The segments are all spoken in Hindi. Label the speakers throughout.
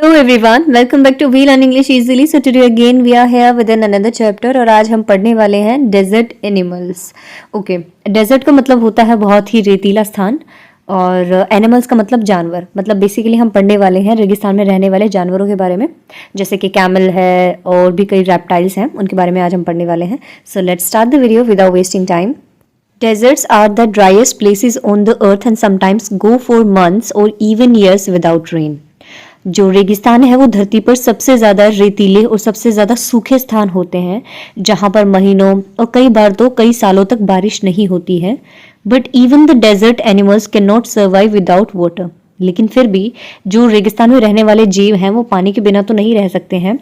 Speaker 1: Hello everyone, welcome back to We Learn English Easily. So today again we are here with another chapter और आज हम पढ़ने वाले हैं डेजर्ट एनिमल्स. ओके, डेजर्ट का मतलब होता है बहुत ही रेतीला स्थान और एनिमल्स का मतलब जानवर. मतलब बेसिकली हम पढ़ने वाले हैं रेगिस्तान में रहने वाले जानवरों के बारे में, जैसे कि कैमल है और भी कई रेप्टाइल्स हैं, उनके बारे में आज हम पढ़ने वाले हैं. So let's start the video without wasting time. Deserts are the driest places on the earth and sometimes go for months or even years without rain. जो रेगिस्तान है वो धरती पर सबसे ज़्यादा रेतीले और सबसे ज़्यादा सूखे स्थान होते हैं, जहाँ पर महीनों और कई बार तो कई सालों तक बारिश नहीं होती है. But even the desert animals can not survive without water. लेकिन फिर भी जो रेगिस्तान में रहने वाले जीव हैं वो पानी के बिना तो नहीं रह सकते हैं.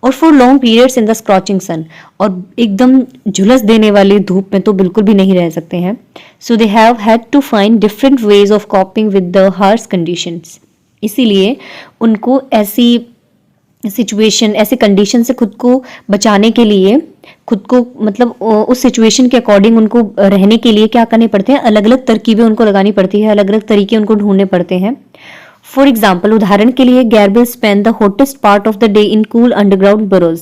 Speaker 1: और for long periods in the scorching sun, और एकदम झुलस देने वाली धूप में तो बिल्कुल भी नहीं रह सकते हैं. So they have had to find different ways of coping with the harsh conditions. इसीलिए उनको ऐसी सिचुएशन, ऐसे कंडीशन से खुद को बचाने के लिए, खुद को मतलब उस सिचुएशन के अकॉर्डिंग उनको रहने के लिए क्या करने पड़ते हैं, अलग अलग तरकीबें उनको लगानी पड़ती है, अलग अलग तरीके उनको ढूंढने पड़ते हैं. फॉर एग्जाम्पल, उदाहरण के लिए gerbils spend the hottest part of the day in cool underground burrows.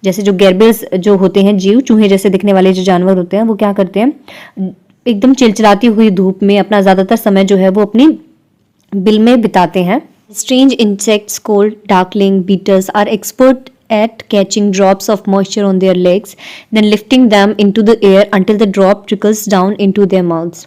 Speaker 1: जैसे जो गैरबिल्स जो होते हैं, जीव चूहे जैसे दिखने वाले जो जानवर होते हैं, वो क्या करते हैं, एकदम चिलचिलाती हुई धूप में अपना ज्यादातर समय जो है वो अपनी बिल में बिताते हैं. Strange insects called darkling beetles are expert at catching drops of moisture on their legs, then lifting them into the air until the drop trickles down into their mouths.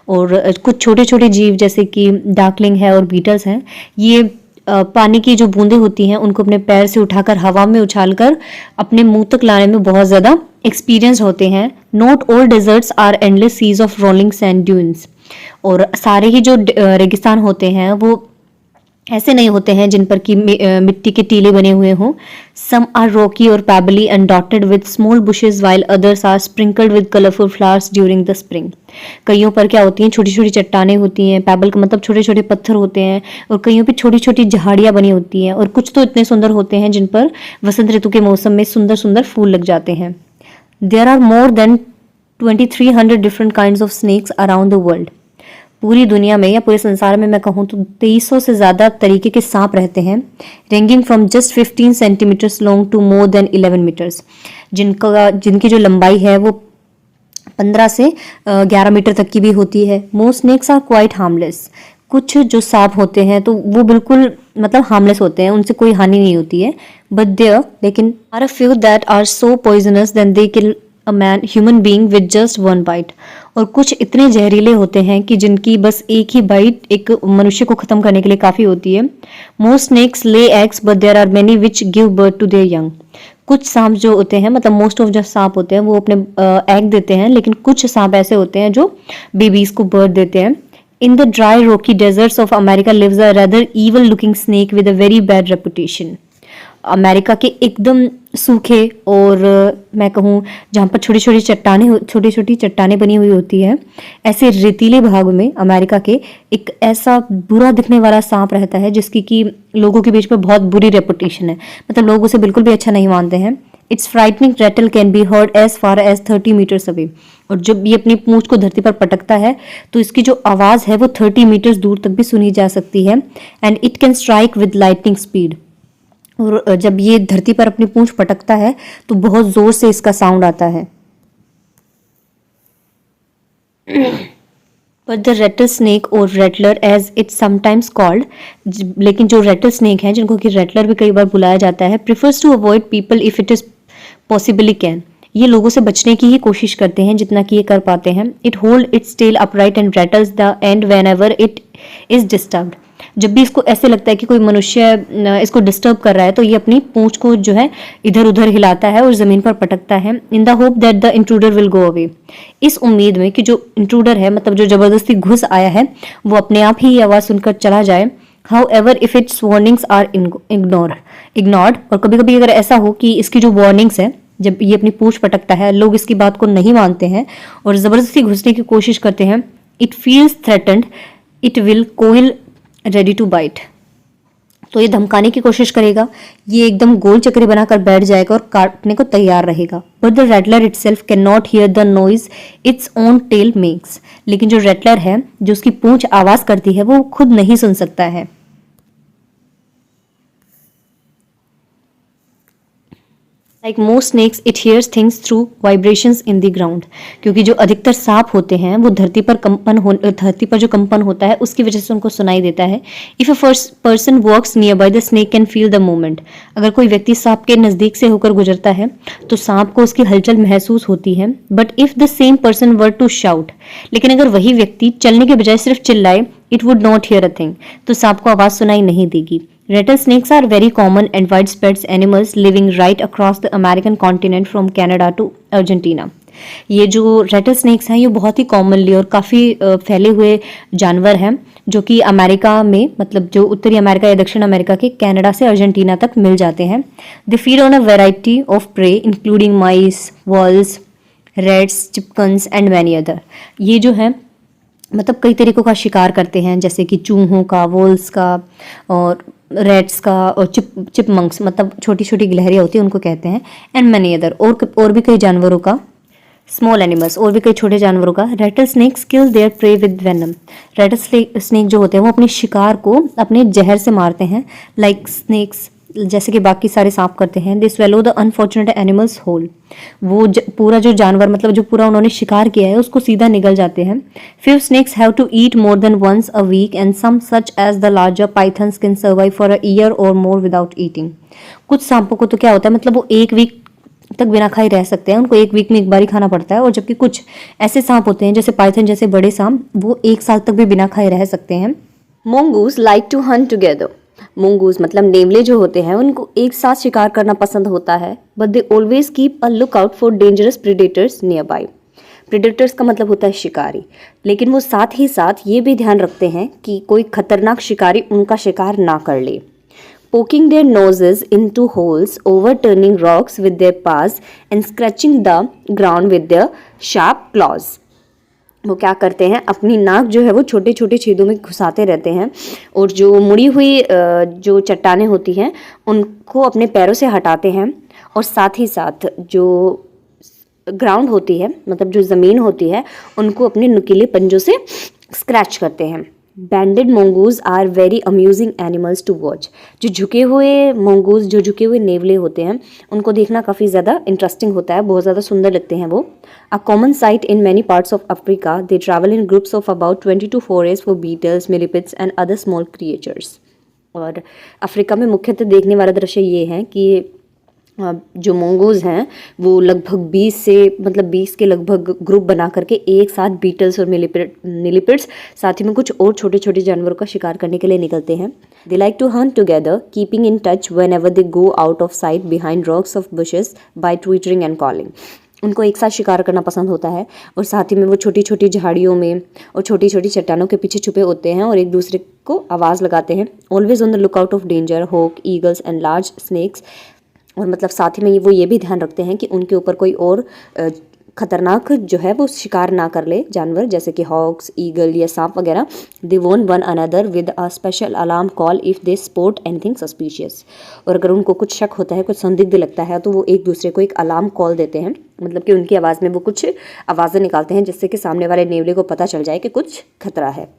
Speaker 1: और कुछ छोटे छोटे जीव जैसे कि डार्कलिंग है और बीटल्स हैं, ये पानी की जो बूंदें होती हैं उनको अपने पैर से उठाकर हवा में उछालकर अपने मुंह तक लाने में बहुत ज़्यादा एक्सपीरियंस होते हैं. Not all deserts are endless seas of rolling sand dunes. और सारे ही जो रेगिस्तान होते हैं वो ऐसे नहीं होते हैं जिन पर कि मिट्टी के टीले बने हुए हों. सम आर रॉकी और pebbly and dotted with small bushes while others are sprinkled with colourful flowers during the spring. कईयों पर क्या होती हैं, छोटी छोटी चट्टानें होती हैं. पैबल का मतलब छोटे छोटे पत्थर होते हैं, और कईयों पे छोटी छोटी झाड़ियाँ बनी होती हैं. और कुछ तो इतने सुंदर होते हैं जिन पर वसंत ऋतु के मौसम में सुंदर सुंदर फूल लग जाते हैं. There are more than 2300 different kinds of snakes around the world. पूरी दुनिया में या पूरे संसार में मैं कहूँ तो 2300 से ज़्यादा तरीके के सांप रहते हैं. Ranging from just 15 centimetres long to more than 11 metres. जिनकी जो लंबाई है वो 15 से 11 मीटर तक की भी होती है. Most snakes are quite harmless. कुछ जो सांप होते हैं तो वो बिल्कुल मतलब हार्मलेस होते हैं, उनसे कोई हानि नहीं होती है. बट देयर लेकिन are a few that are so poisonous then they kill a man human being with just one bite. और कुछ इतने जहरीले होते हैं कि जिनकी बस एक ही बाइट एक मनुष्य को खत्म करने के लिए काफी होती है. Most snakes lay eggs but there are many which give birth to their young. कुछ सांप जो होते हैं, मतलब मोस्ट ऑफ जो सांप होते हैं वो अपने एग देते हैं, लेकिन कुछ सांप ऐसे होते हैं जो बेबीज को बर्थ देते हैं. In the dry rocky deserts of America lives a rather evil looking snake with a very bad reputation. America के एकदम सूखे और मैं कहूँ जहाँ पर छोटी छोटी चट्टानें बनी हुई होती है, ऐसे रेतीले भाग में अमेरिका के एक ऐसा बुरा दिखने वाला सांप रहता है जिसकी कि लोगों के बीच में बहुत बुरी रेपुटेशन है. मतलब लोग उसे बिल्कुल भी अच्छा नहीं मानते हैं. Its frightening rattle can be heard as far as 30 metres away. और जब ये अपनी पूंछ को धरती पर पटकता है तो इसकी जो आवाज़ है वो 30 मीटर्स दूर तक भी सुनी जा सकती है. And it can strike with lightning speed. और जब ये धरती पर अपनी पूंछ पटकता है तो बहुत जोर से इसका साउंड आता है. बट द रेटल स्नेक और रेटलर एज इट्स समटाइम्स कॉल्ड, लेकिन जो रेटल स्नेक है जिनको कि रेटलर भी कई बार बुलाया जाता है, prefers to avoid people if it is possibly can. ये लोगों से बचने की ही कोशिश करते हैं जितना कि ये कर पाते हैं. It hold its tail upright and rattles the end whenever it is disturbed. जब भी इसको ऐसे लगता है कि कोई मनुष्य इसको डिस्टर्ब कर रहा है तो ये अपनी पूंछ को जो है इधर उधर हिलाता है और जमीन पर पटकता है. In the hope that the intruder will go away. इस उम्मीद में कि जो इंट्रूडर है, मतलब जो जबरदस्ती घुस आया है, वो अपने आप ही ये आवाज सुनकर चला जाए. However if its warnings are ignored. और कभी कभी अगर ऐसा हो कि इसकी जो वार्निंग्स है, जब ये अपनी पूंछ पटकता है, लोग इसकी बात को नहीं मानते हैं और जबरदस्ती घुसने की कोशिश करते हैं, it feels threatened, it will coil ready to bite. तो ये धमकाने की कोशिश करेगा, ये एकदम गोल चक्री बनाकर बैठ जाएगा और काटने को तैयार रहेगा. But the rattler itself can not hear the noise its own tail makes. लेकिन जो रेटलर है, जो उसकी पूंछ आवाज करती है, वो खुद नहीं सुन सकता है. Like most snakes it hears things through vibrations in the ground, क्योंकि जो अधिकतर सांप होते हैं वो धरती पर जो कंपन होता है उसकी वजह से उनको सुनाई देता है. If a person walks nearby the snake can feel the movement. अगर कोई व्यक्ति सांप के नजदीक से होकर गुजरता है तो सांप को उसकी हलचल महसूस होती है. But if the same person were to shout, लेकिन अगर वही व्यक्ति चलने के बजाय सिर्फ चिल्लाए, it would not hear a thing, तो सांप को आवाज सुनाई नहीं देगी. Rattlesnakes are very common and widespread animals living right across the American continent from Canada to Argentina. ये जो रेटल स्नेक्स हैं ये बहुत ही कॉमनली और काफ़ी फैले हुए जानवर हैं जो कि अमेरिका में, मतलब जो उत्तरी अमेरिका या दक्षिण अमेरिका के कनाडा से अर्जेंटीना तक मिल जाते हैं. They feed on a variety of prey including mice, voles, rats, chickens and many other. ये जो है मतलब कई तरीकों का शिकार करते हैं, जैसे कि चूहों का, वोल्स का और रेट्स का और चिपमंक्स, मतलब छोटी छोटी गिलहरियाँ होती हैं उनको कहते हैं. एंड मैनी अदर, और भी कई जानवरों का, स्मॉल एनिमल्स, और भी कई छोटे जानवरों का. Rattlesnakes kill their prey with venom. Rattlesnake जो होते हैं वो अपने शिकार को अपने जहर से मारते हैं. लाइक स्नेक्स, जैसे कि बाकी सारे सांप करते हैं. They swallow the unfortunate animals whole. वो पूरा जो जानवर, मतलब जो पूरा उन्होंने शिकार किया है उसको सीधा निगल जाते हैं. Few snakes have to eat more than once a week and some such as the larger pythons can survive for a year और मोर विदाउट ईटिंग. कुछ सांपों को तो क्या होता है, मतलब वो एक वीक तक बिना खाए रह सकते हैं, उनको एक वीक में एक बार ही खाना पड़ता है. और जबकि कुछ ऐसे सांप होते हैं जैसे पाइथन जैसे बड़े सांप, वो एक साल तक भी बिना खाए रह सकते हैं. Mongoose like to hunt together. Mongoose मतलब नेवले जो होते हैं उनको एक साथ शिकार करना पसंद होता है. But they always keep a look out for dangerous predators near by. Predators का मतलब होता है शिकारी, लेकिन वो साथ ही साथ ये भी ध्यान रखते हैं कि कोई खतरनाक शिकारी उनका शिकार ना कर ले. Poking their noses into holes, overturning rocks with their paws and scratching the ground with their sharp claws. वो क्या करते हैं, अपनी नाक जो है वो छोटे छोटे छेदों में घुसाते रहते हैं और जो मुड़ी हुई जो चट्टानें होती हैं उनको अपने पैरों से हटाते हैं. और साथ ही साथ जो ग्राउंड होती है, मतलब जो ज़मीन होती है, उनको अपने नुकीले पंजों से स्क्रैच करते हैं. Banded mongoose are very amusing animals to watch. जो झुके हुए मोंगूज, जो झुके हुए नेवले होते हैं, उनको देखना काफ़ी ज़्यादा इंटरेस्टिंग होता है, बहुत ज़्यादा सुंदर लगते हैं वो. A common sight in many parts of Africa. They travel in groups of about 20 to 4 days for beetles, millipedes and other small creatures. और अफ्रीका में मुख्यतः देखने वाला दृश्य ये है कि जो मोंगूज हैं वो लगभग 20 के लगभग ग्रुप बना करके एक साथ बीटल्स और मिलिपिड्स, साथ ही में कुछ और छोटे छोटे जानवरों का शिकार करने के लिए निकलते हैं. They like to hunt together, keeping in touch whenever they go out of sight behind rocks of bushes by twittering and calling. उनको एक साथ शिकार करना पसंद होता है और साथ ही में वो छोटी छोटी झाड़ियों में और छोटी छोटी चट्टानों के पीछे छुपे होते हैं और एक दूसरे को आवाज़ लगाते हैं. Always on the look out of danger, hawk, eagles and large snakes. और मतलब साथ ही में वो ये भी ध्यान रखते हैं कि उनके ऊपर कोई और खतरनाक जो है वो शिकार ना कर ले जानवर, जैसे कि हॉक्स, ईगल या सांप वगैरह. They warn one another with a special alarm call if they spot anything suspicious. और अगर उनको कुछ शक होता है, कुछ संदिग्ध लगता है, तो वो एक दूसरे को एक अलार्म कॉल देते हैं, मतलब कि उनकी आवाज़ में वो कुछ आवाज़ें निकालते हैं जिससे कि सामने वाले नेवले को पता चल जाए कि कुछ खतरा है.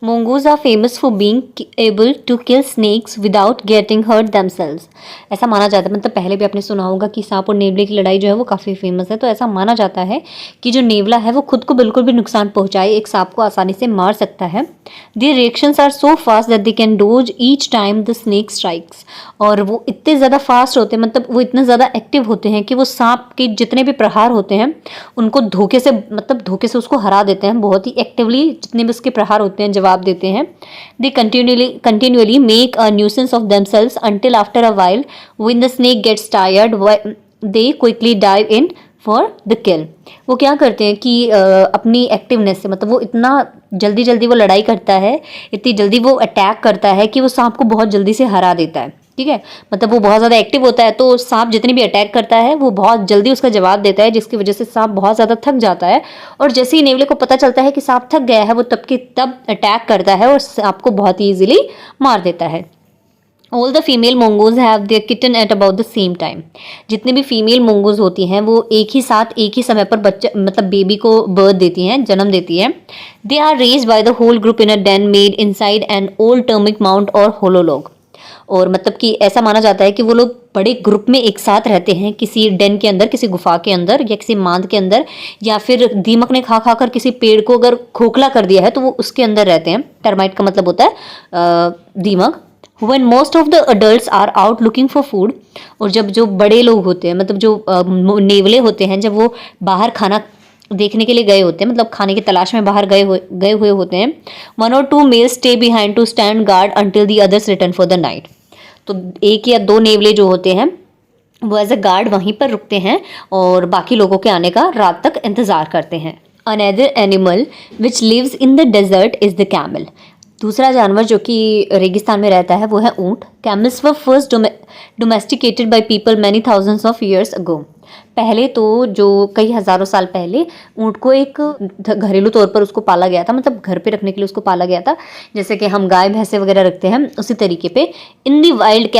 Speaker 1: Mongoose are famous for being able to kill snakes without getting hurt themselves. ऐसा माना जाता है, मतलब पहले भी आपने सुना होगा कि सांप और नेवले की लड़ाई जो है वो काफ़ी फेमस है. तो ऐसा माना जाता है कि जो नेवला है वो खुद को बिल्कुल भी नुकसान पहुंचाए एक सांप को आसानी से मार सकता है. Their reactions are so fast that they can dodge each time the snake strikes. और वो इतने ज़्यादा फास्ट होते हैं, मतलब वो इतने ज़्यादा एक्टिव होते हैं कि वो सांप के जितने भी प्रहार होते हैं उनको धोखे से उसको हरा देते हैं. बहुत ही एक्टिवली जितने भी उसके प्रहार होते हैं जवाब देते हैं. They continually make a nuisance of themselves until after a while when the snake gets tired they quickly dive in for the kill. वो क्या करते हैं कि अपनी एक्टिवनेस से, मतलब वो इतना जल्दी वो लड़ाई करता है, इतनी जल्दी वो अटैक करता है कि वो सांप को बहुत जल्दी से हरा देता है. ठीक है, मतलब वो बहुत ज़्यादा एक्टिव होता है, तो सांप जितनी भी अटैक करता है वो बहुत जल्दी उसका जवाब देता है, जिसकी वजह से सांप बहुत ज़्यादा थक जाता है. और जैसे ही नेवले को पता चलता है कि सांप थक गया है, वो तब अटैक करता है और सांप को बहुत ही ईजिली मार देता है. All the female mongoose have their kitten at about the same time. जितने भी फीमेल मोंगोज होती हैं वो एक ही साथ एक ही समय पर बच्चा, मतलब बेबी को बर्थ देती हैं, जन्म देती हैं. They are raised by the whole group in a den made inside an old termite mound or hollow log. और मतलब कि ऐसा माना जाता है कि वो लोग बड़े ग्रुप में एक साथ रहते हैं किसी डेन के अंदर, किसी गुफा के अंदर या किसी मांद के अंदर, या फिर दीमक ने खा खा कर किसी पेड़ को अगर खोखला कर दिया है तो वो उसके अंदर रहते हैं। टर्माइट का मतलब होता है दीमक। When most of the adults are out looking for food, और जब जो बड़े लोग होते हैं मतलब जो नेवले होते हैं, जब वो बाहर खाना देखने के लिए गए होते हैं, मतलब खाने की तलाश में बाहर गए हुए होते हैं, 1 or 2 males stay behind to stand guard until the others return for the night। तो 1 या 2 नेवले जो होते हैं वो एज अ गार्ड वहीं पर रुकते हैं और बाकी लोगों के आने का रात तक इंतजार करते हैं। Another animal which lives in the desert is the camel। दूसरा जानवर जो कि रेगिस्तान में रहता है वो है ऊँट। Camels were first domesticated by people many thousands of years ago. पहले तो जो कई हज़ारों साल पहले ऊँट को एक घरेलू तौर पर उसको पाला गया था, मतलब घर पे रखने के लिए उसको पाला गया था, जैसे कि हम गाय भैंसे वगैरह रखते हैं उसी तरीके पे। In the wild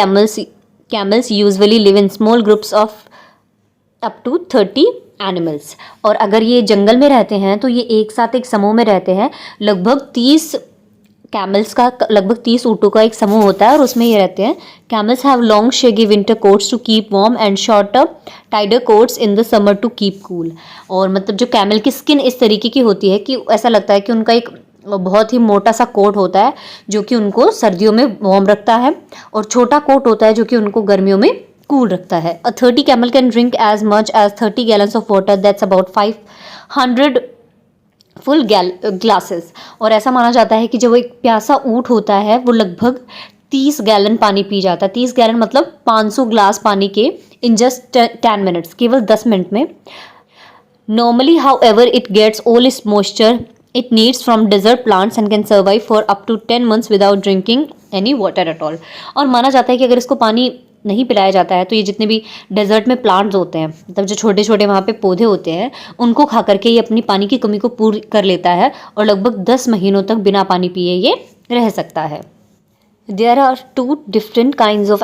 Speaker 1: camels usually live in small groups of up to 30 animals. और अगर ये जंगल में रहते हैं तो ये एक साथ एक समूह में रहते हैं। लगभग 30 कैमल्स का, लगभग 30 ऊँटों का एक समूह होता है और उसमें ये रहते हैं। Camels have long shaggy winter coats to keep warm and shorter tidier coats in the summer to keep cool. और मतलब जो कैमल की स्किन इस तरीके की होती है कि ऐसा लगता है कि उनका एक बहुत ही मोटा सा कोट होता है जो कि उनको सर्दियों में वार्म रखता है, और छोटा कोट होता है जो कि उनको गर्मियों में कूल रखता है। A 30 camel can drink as much as 30 gallons of water, that's about 500 full glasses. और ऐसा माना जाता है कि जब एक प्यासा ऊँट होता है वो लगभग 30 गैलन पानी पी जाता है। 30 गैलन मतलब 500 ग्लास पानी के इन जस्ट 10 मिनट्स, केवल 10 मिनट में। Normally however it gets all its moisture it needs from desert plants and can survive for up to 10 months without drinking any water at all. और माना जाता है कि अगर इसको पानी नहीं पिलाया जाता है तो ये जितने भी डेजर्ट में प्लांट्स होते हैं, मतलब जो छोटे छोटे वहाँ पे पौधे होते हैं, उनको खा करके ये अपनी पानी की कमी को पूरी कर लेता है और लगभग 10 महीनों तक बिना पानी पिए ये रह सकता है। There are 2 different kinds of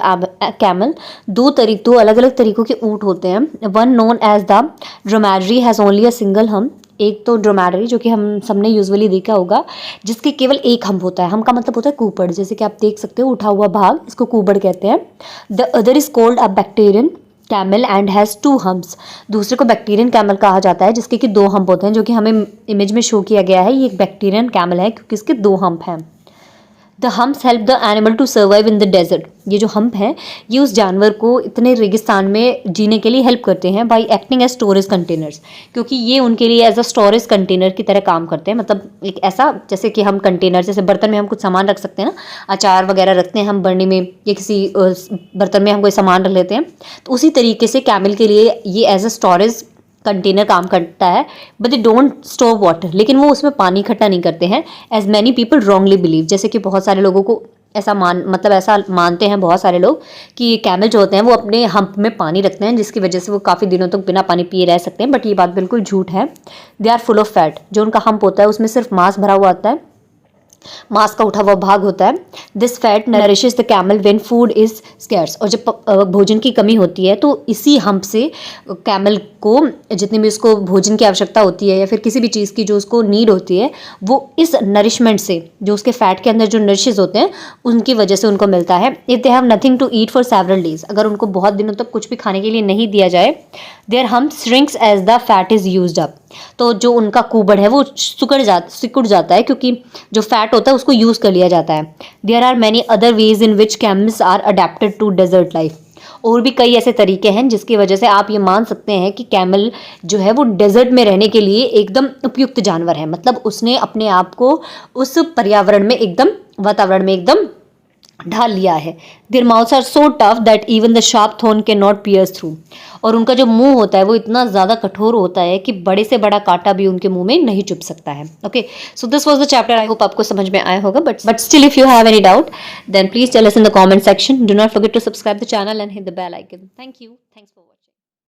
Speaker 1: camel. दो अलग अलग तरीकों के ऊँट होते हैं। One known as the dromedary has only a single hump. एक तो ड्रोमेडरी जो कि हम सबने यूजुअली देखा होगा, जिसके केवल एक हम्प होता है। हम्प का मतलब होता है कूपड़, जैसे कि आप देख सकते हो उठा हुआ भाग, इसको कूपड़ कहते हैं। The other is called a Bactrian camel and has 2 humps. दूसरे को बैक्टीरियन कैमल कहा जाता है जिसके कि 2 हम्प होते हैं, जो कि हमें इमेज में शो किया गया है। ये एक बैक्टीरियन कैमल है क्योंकि इसके 2 हम्प हैं। The humps help the animal to survive in the desert. ये जो हम्प हैं ये उस जानवर को इतने रेगिस्तान में जीने के लिए हेल्प करते हैं by acting as storage containers, क्योंकि ये उनके लिए एज अ स्टोरेज कंटेनर की तरह काम करते हैं। मतलब एक ऐसा, जैसे कि हम कंटेनर, जैसे बर्तन में हम कुछ सामान रख सकते हैं ना, अचार वगैरह रखते हैं हम बर्नी में या किसी बर्तन में हम कोई सामान रख लेते हैं, तो उसी तरीके से कैमल के लिए ये एज अ स्टोरेज कंटेनर काम करता है। But they don't store water, लेकिन वो उसमें पानी इकट्ठा नहीं करते हैं as many people wrongly believe. जैसे कि बहुत सारे लोगों को ऐसा मानते हैं बहुत सारे लोग कि कैमल जो होते हैं वो अपने हम्प में पानी रखते हैं, जिसकी वजह से वो काफ़ी दिनों तक बिना पानी पिए रह सकते हैं। बट ये बात बिल्कुल झूठ है। They are full of fat. जो उनका हम्प होता है उसमें सिर्फ मांस भरा हुआ आता है, मांस का उठा हुआ भाग होता है। This fat nourishes the camel when food is scarce. और जब भोजन की कमी होती है तो इसी हम्प से कैमल को जितनी भी उसको भोजन की आवश्यकता होती है या फिर किसी भी चीज़ की जो उसको नीड होती है, वो इस नरिशमेंट से, जो उसके फैट के अंदर जो नरिशेस होते हैं उनकी वजह से उनको मिलता है। If they have nothing to eat for several days, अगर उनको बहुत दिनों तक कुछ भी खाने के लिए नहीं दिया जाए, their hump shrinks as the fat is used up. तो जो उनका कुबड़ है वो सिकुड़ जाता है क्योंकि जो फैट होता है उसको यूज़ कर लिया जाता है। There are many other ways in which camels are adapted to desert life. और भी कई ऐसे तरीके हैं जिसकी वजह से आप ये मान सकते हैं कि कैमल जो है वो डेजर्ट में रहने के लिए एकदम उपयुक्त जानवर है। मतलब उसने अपने आप को उस वातावरण में एकदम ढाल लिया है। Their mouths are so tough that even the sharp thorn can not pierce through. और उनका जो मुंह होता है वो इतना ज़्यादा कठोर होता है कि बड़े से बड़ा कांटा भी उनके मुंह में नहीं चुभ सकता है। Okay, so this was the chapter. I hope आपको समझ में आया होगा, but still if you have any doubt then please tell us in the comment section. Do not forget to subscribe the channel and hit the bell icon. Thank you. Thanks for